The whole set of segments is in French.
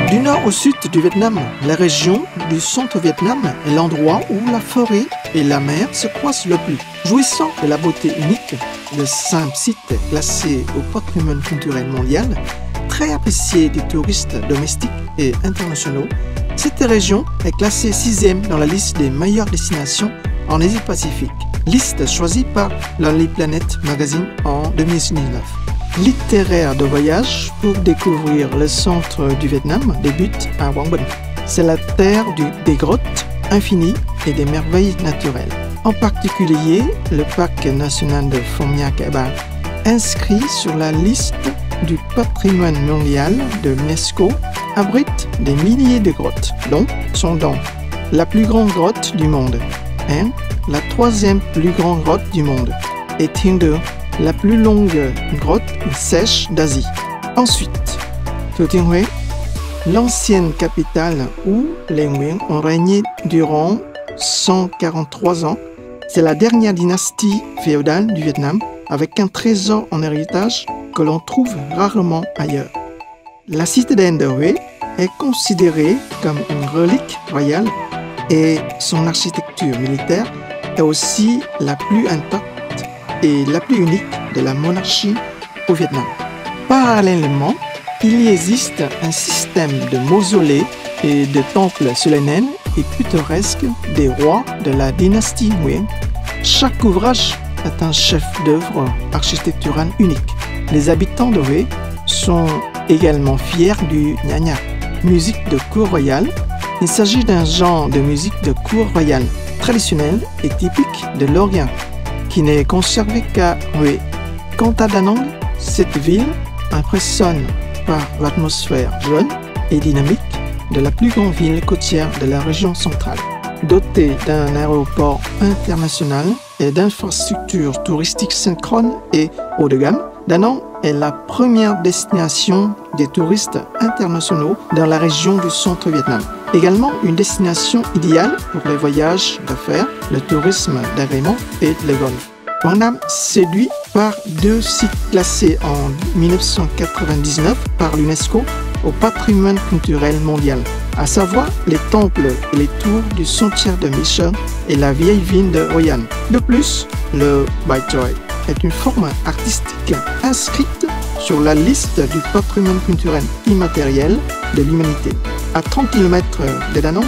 Du nord au sud du Vietnam, la région du centre-Vietnam est l'endroit où la forêt et la mer se croisent le plus. Jouissant de la beauté unique de 5 sites classés au patrimoine culturel mondial, très appréciés des touristes domestiques et internationaux, cette région est classée 6e dans la liste des meilleures destinations en Asie-Pacifique, liste choisie par Lonely Planet Magazine en 2019. L'itinéraire de voyage pour découvrir le centre du Vietnam débute à Quang Binh. C'est la terre des grottes infinies et des merveilles naturelles. En particulier, le parc national de Phong Nha Kẻ Bàng, inscrit sur la liste du patrimoine mondial de l'UNESCO, abrite des milliers de grottes, dont Son Dong, la plus grande grotte du monde, et la 3e plus grande grotte du monde, et Thiên Đường, la plus longue grotte sèche d'Asie. Ensuite, Thừa Thiên Huế, l'ancienne capitale où les Nguyen ont régné durant 143 ans. C'est la dernière dynastie féodale du Vietnam avec un trésor en héritage que l'on trouve rarement ailleurs. La citadelle de Huế est considérée comme une relique royale et son architecture militaire est aussi la plus intacte et la plus unique de la monarchie au Vietnam. Parallèlement, il y existe un système de mausolées et de temples solennels et pittoresques des rois de la dynastie Nguyen. Chaque ouvrage est un chef-d'œuvre architectural unique. Les habitants de Huế sont également fiers du Nha Nhạc, musique de cour royale. Il s'agit d'un genre de musique de cour royale traditionnelle et typique de l'Orient, qui n'est conservé qu'à Huế. Quant à Da Nang, cette ville impressionne par l'atmosphère jeune et dynamique de la plus grande ville côtière de la région centrale. Dotée d'un aéroport international et d'infrastructures touristiques synchrones et haut de gamme, Da Nang est la première destination des touristes internationaux dans la région du centre-Vietnam. Également une destination idéale pour les voyages d'affaires, le tourisme d'agrément et le golf. Quang Nam séduit par 2 sites classés en 1999 par l'UNESCO au patrimoine culturel mondial, à savoir les temples et les tours du cimetière de My Sơn et la vieille ville de Hoi An. De plus, le Bai Choi est une forme artistique inscrite sur la liste du patrimoine culturel immatériel de l'humanité. À 30 km de Da Nang,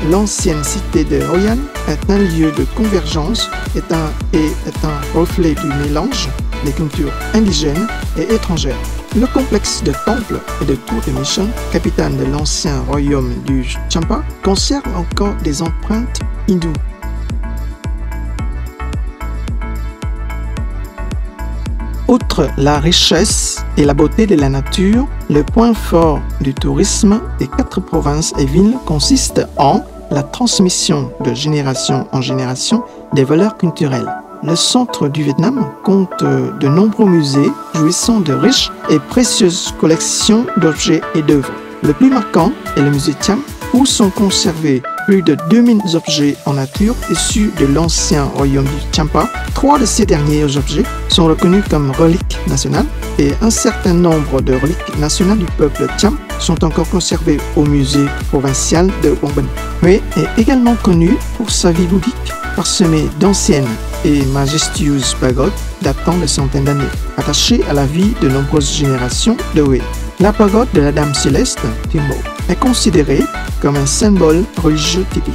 l'ancienne cité de Hoi An est un lieu de convergence et est un reflet du mélange des cultures indigènes et étrangères. Le complexe de temples et de tours de My Sơn, capitale de l'ancien royaume du Champa, conserve encore des empreintes hindoues. Outre la richesse et la beauté de la nature, le point fort du tourisme des 4 provinces et villes consiste en la transmission de génération en génération des valeurs culturelles. Le centre du Vietnam compte de nombreux musées jouissant de riches et précieuses collections d'objets et d'œuvres. Le plus marquant est le musée Cham, où sont conservés plus de 2000 objets en nature issus de l'ancien royaume du Champa. 3 de ces derniers objets sont reconnus comme reliques nationales et un certain nombre de reliques nationales du peuple Cham sont encore conservées au musée provincial de Quang Binh. Huế est également connu pour sa vie bouddhique, parsemée d'anciennes et majestueuses pagodes datant de centaines d'années, attachées à la vie de nombreuses générations de Huế. La pagode de la Dame Céleste, Thiên Mẫu, est considérée comme un symbole religieux typique.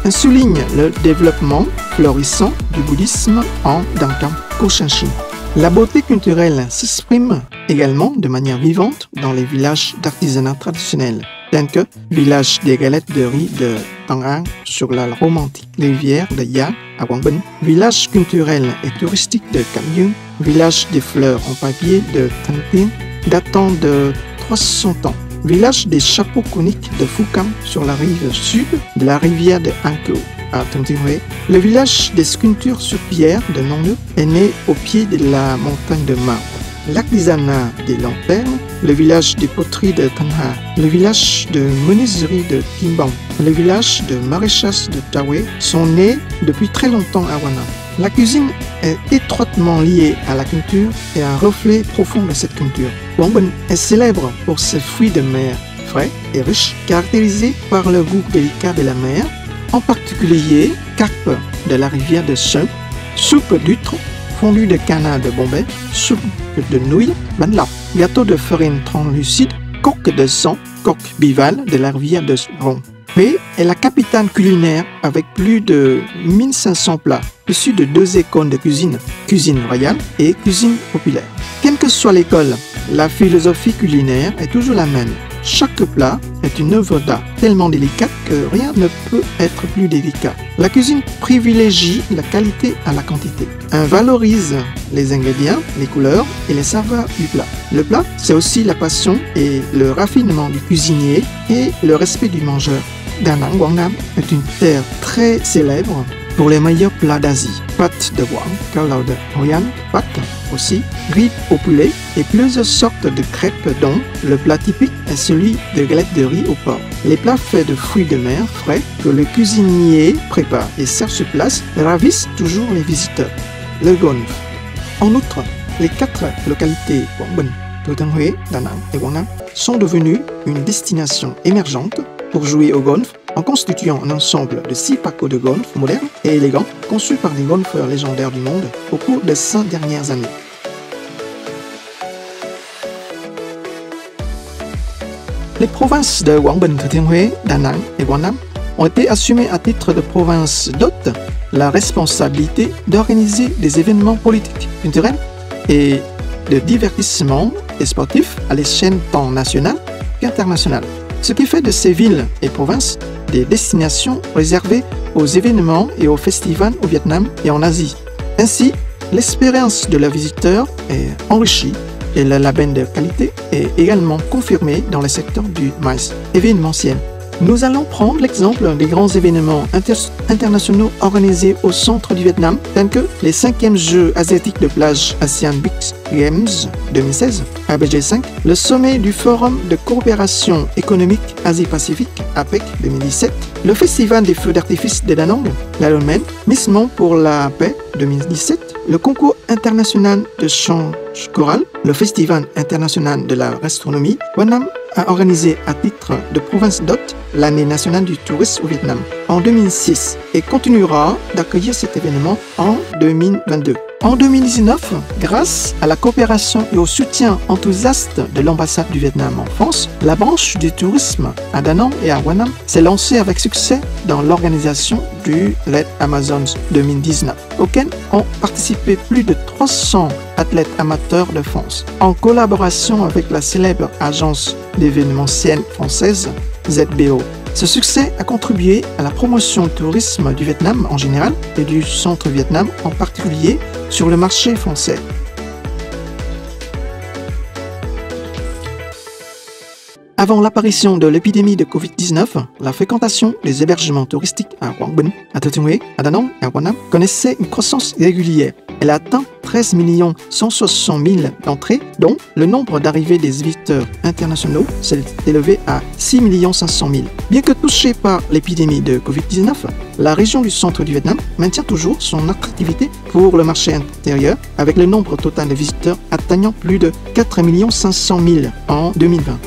Elle souligne le développement florissant du bouddhisme en Dangcam, Cochinchine. La beauté culturelle s'exprime également de manière vivante dans les villages d'artisanat traditionnels, tels que village des galettes de riz de Tăng An sur la romantique rivière de Ya à Quang Binh, village culturel et touristique de Cam Dung, village des fleurs en papier de Thanh Tiên datant de 300 ans, village des chapeaux coniques de Phu Cam sur la rive sud de la rivière de An Cửu à Thừa Thiên Huế. Le village des sculptures sur pierre de Nong Nuc est né au pied de la montagne de marbre. L'artisanat des lanternes, le village des poteries de Thanh Hà, le village de menuiserie de Kim Bang, le village de maraîchage de Ta Huế sont nés depuis très longtemps à Hoa Nam. La cuisine est étroitement liée à la culture et un reflet profond de cette culture. Quảng Bình est célèbre pour ses fruits de mer frais et riches, caractérisés par le goût délicat de la mer, en particulier carpe de la rivière de Seut, soupe d'huître, fondue de canard de Bombay, soupe de nouilles, bánh lọc, gâteau de farine translucide, coque de sang, coque bivalve de la rivière de Rhône. Huế est la capitale culinaire avec plus de 1500 plats issus de 2 écoles de cuisine, cuisine royale et cuisine populaire. Quelle que soit l'école, la philosophie culinaire est toujours la même. Chaque plat est une œuvre d'art tellement délicate que rien ne peut être plus délicat. La cuisine privilégie la qualité à la quantité. On valorise les ingrédients, les couleurs et les saveurs du plat. Le plat, c'est aussi la passion et le raffinement du cuisinier et le respect du mangeur. Da Nang, Quảng Nam est une terre très célèbre pour les meilleurs plats d'Asie. Pâtes de Quảng, cao lầu de Hội An, pâtes aussi, riz au poulet et plusieurs sortes de crêpes dont le plat typique est celui de galettes de riz au porc. Les plats faits de fruits de mer frais que le cuisinier prépare et sert sur place ravissent toujours les visiteurs. Le golf. En outre, les 4 localités Quảng Bình, Thừa Thiên Huế, Da Nang et Quảng Nam sont devenues une destination émergente pour jouer au golf en constituant un ensemble de 6 parcours de golf modernes et élégants conçus par des golfeurs légendaires du monde au cours des 5 dernières années. Les provinces de Quảng Bình, Thừa Thiên Huế, Da Nang et Quảng Nam ont été assumées à titre de provinces d'hôtes la responsabilité d'organiser des événements politiques, culturels et de divertissement et sportifs à l'échelle tant nationale qu'internationale. Ce qui fait de ces villes et provinces des destinations réservées aux événements et aux festivals au Vietnam et en Asie. Ainsi, l'expérience de leurs visiteurs est enrichie et le label de qualité est également confirmé dans le secteur du MICE événementiel. Nous allons prendre l'exemple des grands événements internationaux organisés au centre du Vietnam, tels que les 5e Jeux asiatiques de plage ASEAN Beach Games 2016, ABG5, le sommet du Forum de coopération économique Asie-Pacifique, APEC 2017, le Festival des feux d'artifice de Da Nang, l'Ironman, Miss Monde pour la paix 2017, le concours international de chant choral, le Festival international de la gastronomie. Quảng Nam a organisé à titre de province d'hôte l'année nationale du tourisme au Vietnam en 2006 et continuera d'accueillir cet événement en 2022. En 2019, grâce à la coopération et au soutien enthousiaste de l'ambassade du Vietnam en France, la branche du tourisme à Da Nang et à Quảng Nam s'est lancée avec succès dans l'organisation du Let Amazons 2019, auquel ont participé plus de 300 athlètes amateurs de France, en collaboration avec la célèbre agence d'événementiel française ZBO. Ce succès a contribué à la promotion du tourisme du Vietnam en général et du centre Vietnam en particulier sur le marché français. Avant l'apparition de l'épidémie de Covid-19, la fréquentation des hébergements touristiques à Quảng Bình, à Thừa Thiên Huế, à Da Nang et à Quảng Nam connaissait une croissance régulière. Elle a atteint 13 160 000 d'entrées, dont le nombre d'arrivées des visiteurs internationaux s'est élevé à 6 500 000. Bien que touchée par l'épidémie de Covid-19, la région du centre du Vietnam maintient toujours son attractivité pour le marché intérieur, avec le nombre total de visiteurs atteignant plus de 4 500 000 en 2020.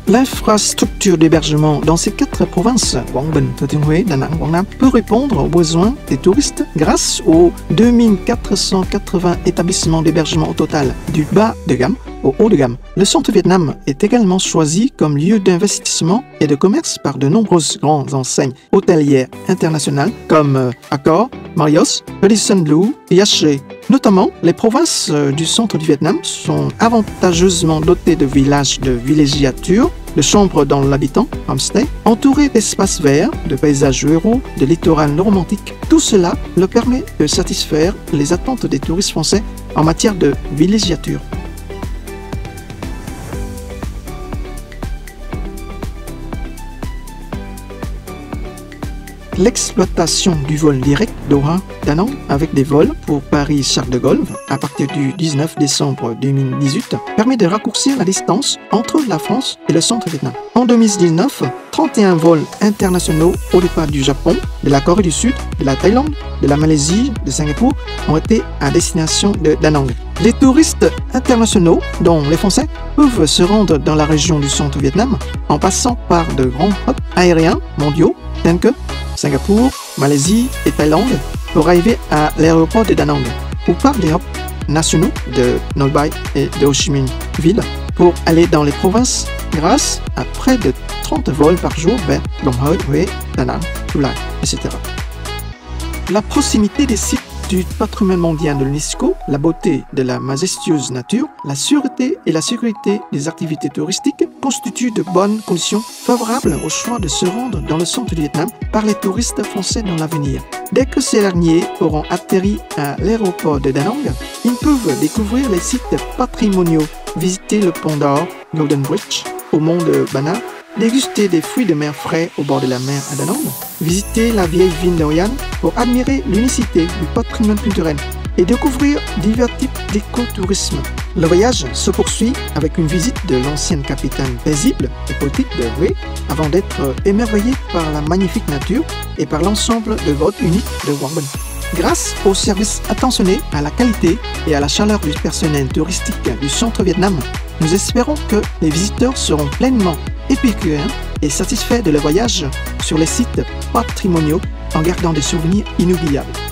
L'infrastructure d'hébergement dans ces 4 provinces, Quảng Bình, Thừa Thiên Huế, Da Nang, Quảng Nam, peut répondre aux besoins des touristes grâce aux 2480 établissements d'hébergement au total, du bas de gamme au haut de gamme. Le centre Vietnam est également choisi comme lieu d'investissement et de commerce par de nombreuses grandes enseignes hôtelières internationales comme Accor, Marriott, Radisson Blu et Yache. Notamment, les provinces du centre du Vietnam sont avantageusement dotées de villages de villégiature, de chambres dans l'habitant, homestay, entourées d'espaces verts, de paysages ruraux, de littoral romantique. Tout cela leur permet de satisfaire les attentes des touristes français en matière de villégiature. l'exploitation du vol direct Doha-Da Nang avec des vols pour Paris-Charles de Gaulle à partir du 19 décembre 2018 permet de raccourcir la distance entre la France et le centre-Vietnam. En 2019, 31 vols internationaux au départ du Japon, de la Corée du Sud, de la Thaïlande, de la Malaisie, de Singapour ont été à destination de Da Nang. Les touristes internationaux, dont les Français, peuvent se rendre dans la région du centre-Vietnam en passant par de grands hubs aériens mondiaux tels que Singapour, Malaisie et Thaïlande pour arriver à l'aéroport de Da Nang ou par des hubs nationaux de Noi Bai et de Ho Chi Minh Ville pour aller dans les provinces grâce à près de 30 vols par jour vers Long Hoi, Hue, Da Nang, Tu Lai, etc. La proximité des sites du patrimoine mondial de l'UNESCO, la beauté de la majestueuse nature, la sûreté et la sécurité des activités touristiques constituent de bonnes conditions favorables au choix de se rendre dans le centre du Vietnam par les touristes français dans l'avenir. Dès que ces derniers auront atterri à l'aéroport de Da Nang, ils peuvent découvrir les sites patrimoniaux, visiter le pont d'or Golden Bridge au mont de Ba Na, déguster des fruits de mer frais au bord de la mer à Da Nang, visiter la vieille ville de Hoi An pour admirer l'unicité du patrimoine culturel et découvrir divers types d'écotourisme. Le voyage se poursuit avec une visite de l'ancienne capitale paisible et poétique de Hue avant d'être émerveillé par la magnifique nature et par l'ensemble de grottes uniques de Quang Binh. Grâce au service attentionné à la qualité et à la chaleur du personnel touristique du centre-Vietnam, nous espérons que les visiteurs seront pleinement épicuriens et satisfaits de leur voyage sur les sites patrimoniaux en gardant des souvenirs inoubliables.